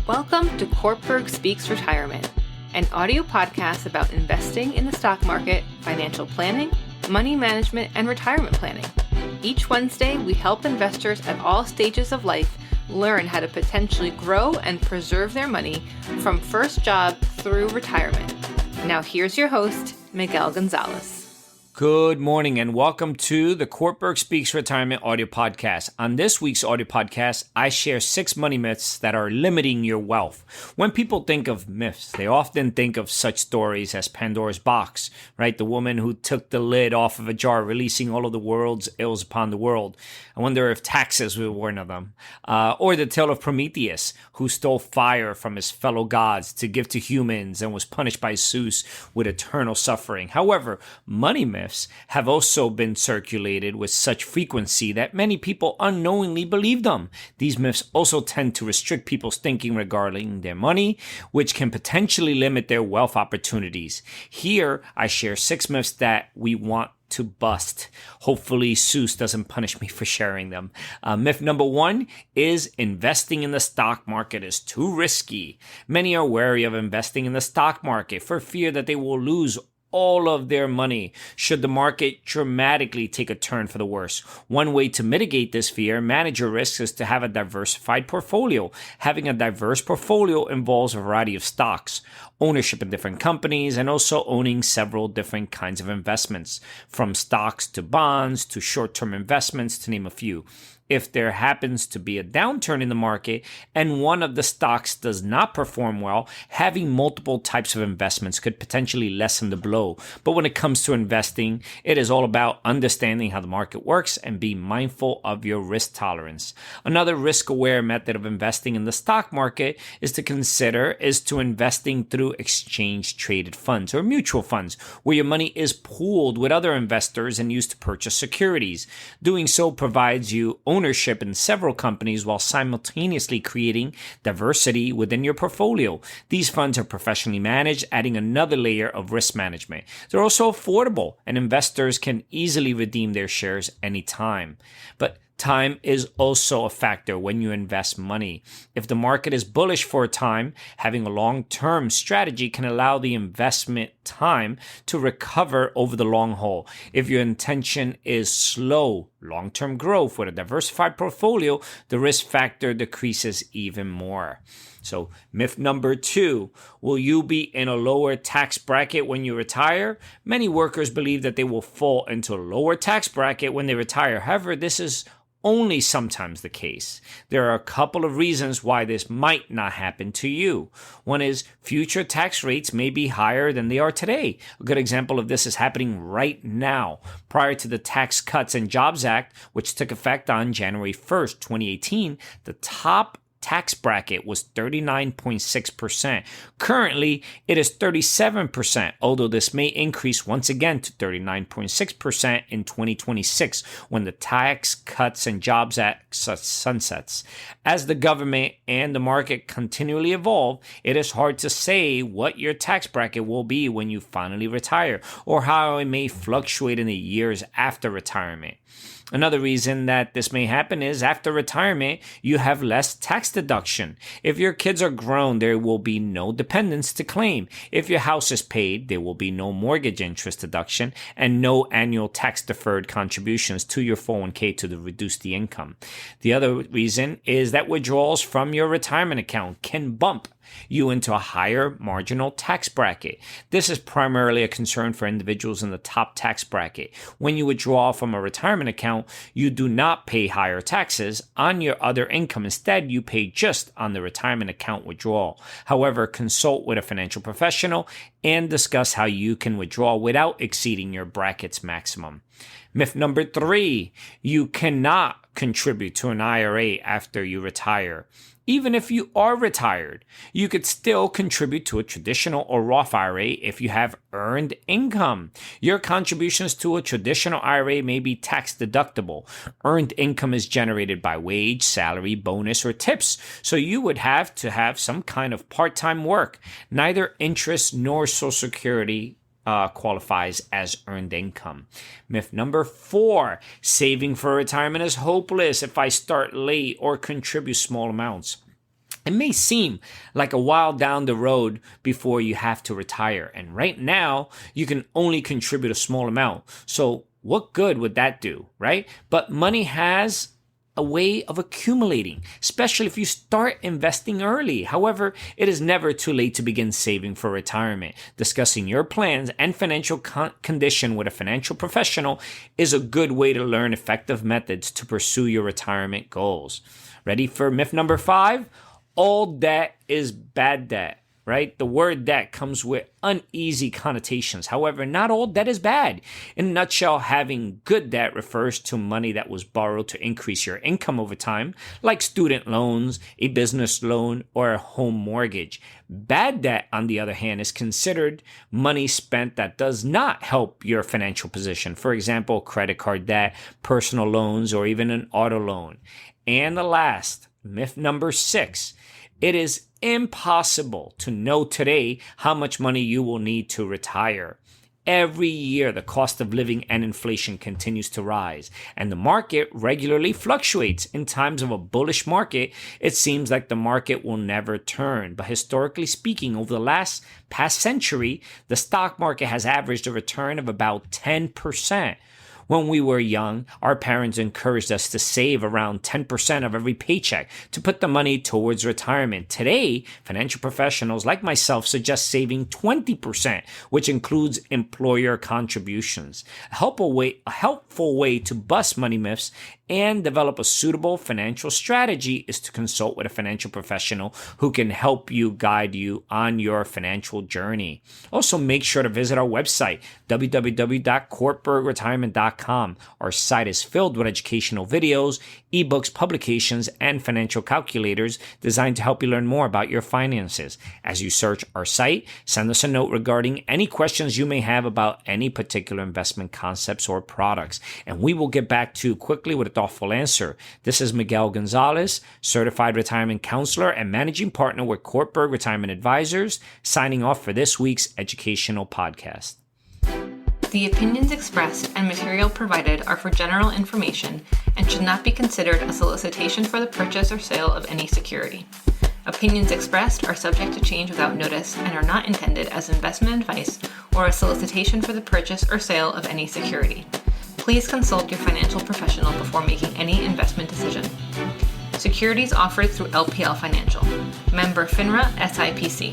Welcome to Cortburg Speaks Retirement, an audio podcast about investing in the stock market, financial planning, money management, and retirement planning. Each Wednesday, we help investors at all stages of life learn how to potentially grow and preserve their money from first job through retirement. Now here's your host, Miguel Gonzalez. Good morning and welcome to the Cortburg Speaks Retirement audio podcast. On this week's audio podcast, I share 6 money myths that are limiting your wealth. When people think of myths, they often think of such stories as Pandora's box, right? The woman who took the lid off of a jar, releasing all of the world's ills upon the world. I wonder if taxes were one of them. Or the tale of Prometheus, who stole fire from his fellow gods to give to humans and was punished by Zeus with eternal suffering. However, money myths have also been circulated with such frequency that many people unknowingly believe them. These myths also tend to restrict people's thinking regarding their money, which can potentially limit their wealth opportunities. Here, I share 6 myths that we want to bust. Hopefully, Zeus doesn't punish me for sharing them. Myth number 1 is investing in the stock market is too risky. Many are wary of investing in the stock market for fear that they will lose all of their money should the market dramatically take a turn for the worse. One way to mitigate this fear, manage your risks, is to have a diversified portfolio. Having a diverse portfolio involves a variety of stocks, ownership in different companies, and also owning several different kinds of investments, from stocks to bonds to short-term investments, to name a few. If there happens to be a downturn in the market and one of the stocks does not perform well, having multiple types of investments could potentially lessen the blow. But when it comes to investing, it is all about understanding how the market works and being mindful of your risk tolerance. Another risk-aware method of investing in the stock market is to investing through exchange-traded funds or mutual funds, where your money is pooled with other investors and used to purchase securities. Doing so provides you ownership in several companies while simultaneously creating diversity within your portfolio. These funds are professionally managed, adding another layer of risk management. They're also affordable, and investors can easily redeem their shares anytime. But time is also a factor when you invest money. If the market is bullish for a time, having a long-term strategy can allow the investment time to recover over the long haul. If your intention is slow, long-term growth with a diversified portfolio, the risk factor decreases even more. So, myth number 2, will you be in a lower tax bracket when you retire? Many workers believe that they will fall into a lower tax bracket when they retire. However, this is only sometimes the case. There are a couple of reasons why this might not happen to you. One is future tax rates may be higher than they are today. A good example of this is happening right now. Prior to the Tax Cuts and Jobs Act, which took effect on January 1st, 2018, the top tax bracket was 39.6%. Currently, it is 37%, although this may increase once again to 39.6% in 2026 when the Tax Cuts and Jobs Act sunsets. As the government and the market continually evolve, it is hard to say what your tax bracket will be when you finally retire, or how it may fluctuate in the years after retirement. Another reason that this may happen is after retirement, you have less tax deduction. If your kids are grown, there will be no dependents to claim. If your house is paid, there will be no mortgage interest deduction and no annual tax-deferred contributions to your 401k to reduce the income. The other reason is that withdrawals from your retirement account can bump you into a higher marginal tax bracket. This is primarily a concern for individuals in the top tax bracket. When you withdraw from a retirement account, you do not pay higher taxes on your other income. Instead, you pay just on the retirement account withdrawal. However, consult with a financial professional and discuss how you can withdraw without exceeding your bracket's maximum. Myth number 3, you cannot contribute to an IRA after you retire. Even if you are retired, you could still contribute to a traditional or Roth IRA if you have earned income. Your contributions to a traditional IRA may be tax deductible. Earned income is generated by wage, salary, bonus, or tips, so you would have to have some kind of part-time work. Neither interest nor Social Security qualifies as earned income. Myth number 4, saving for retirement is hopeless if I start late or contribute small amounts. It may seem like a while down the road before you have to retire. And right now, you can only contribute a small amount. So what good would that do, right? But money has a way of accumulating, especially if you start investing early. However, it is never too late to begin saving for retirement. Discussing your plans and financial condition with a financial professional is a good way to learn effective methods to pursue your retirement goals. Ready for myth number 5? All debt is bad debt, right? The word debt comes with uneasy connotations. However, not all debt is bad. In a nutshell, having good debt refers to money that was borrowed to increase your income over time, like student loans, a business loan, or a home mortgage. Bad debt, on the other hand, is considered money spent that does not help your financial position. For example, credit card debt, personal loans, or even an auto loan. And the last, myth number 6, it is impossible to know today how much money you will need to retire. Every year, the cost of living and inflation continues to rise, and the market regularly fluctuates. In times of a bullish market, it seems like the market will never turn. But historically speaking, over the past century, the stock market has averaged a return of about 10%. When we were young, our parents encouraged us to save around 10% of every paycheck to put the money towards retirement. Today, financial professionals like myself suggest saving 20%, which includes employer contributions. A helpful way to bust money myths and develop a suitable financial strategy is to consult with a financial professional who can help you guide you on your financial journey. Also, make sure to visit our website, www.cortburgretirement.com. Our site is filled with educational videos, ebooks, publications, and financial calculators designed to help you learn more about your finances. As you search our site, send us a note regarding any questions you may have about any particular investment concepts or products, and we will get back to you quickly with a thoughtful answer. This is Miguel Gonzalez, certified retirement counselor and managing partner with Cortburg Retirement Advisors, signing off for this week's educational podcast. The opinions expressed and material provided are for general information and should not be considered a solicitation for the purchase or sale of any security. Opinions expressed are subject to change without notice and are not intended as investment advice or a solicitation for the purchase or sale of any security. Please consult your financial professional before making any investment decision. Securities offered through LPL Financial. Member FINRA SIPC.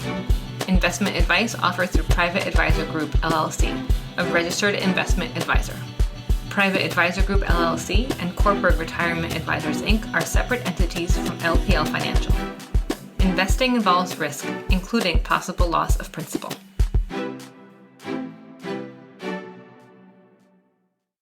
Investment advice offered through Private Advisor Group LLC, a registered investment advisor. Private Advisor Group LLC and Cortburg Retirement Advisors Inc. are separate entities from LPL Financial. Investing involves risk, including possible loss of principal.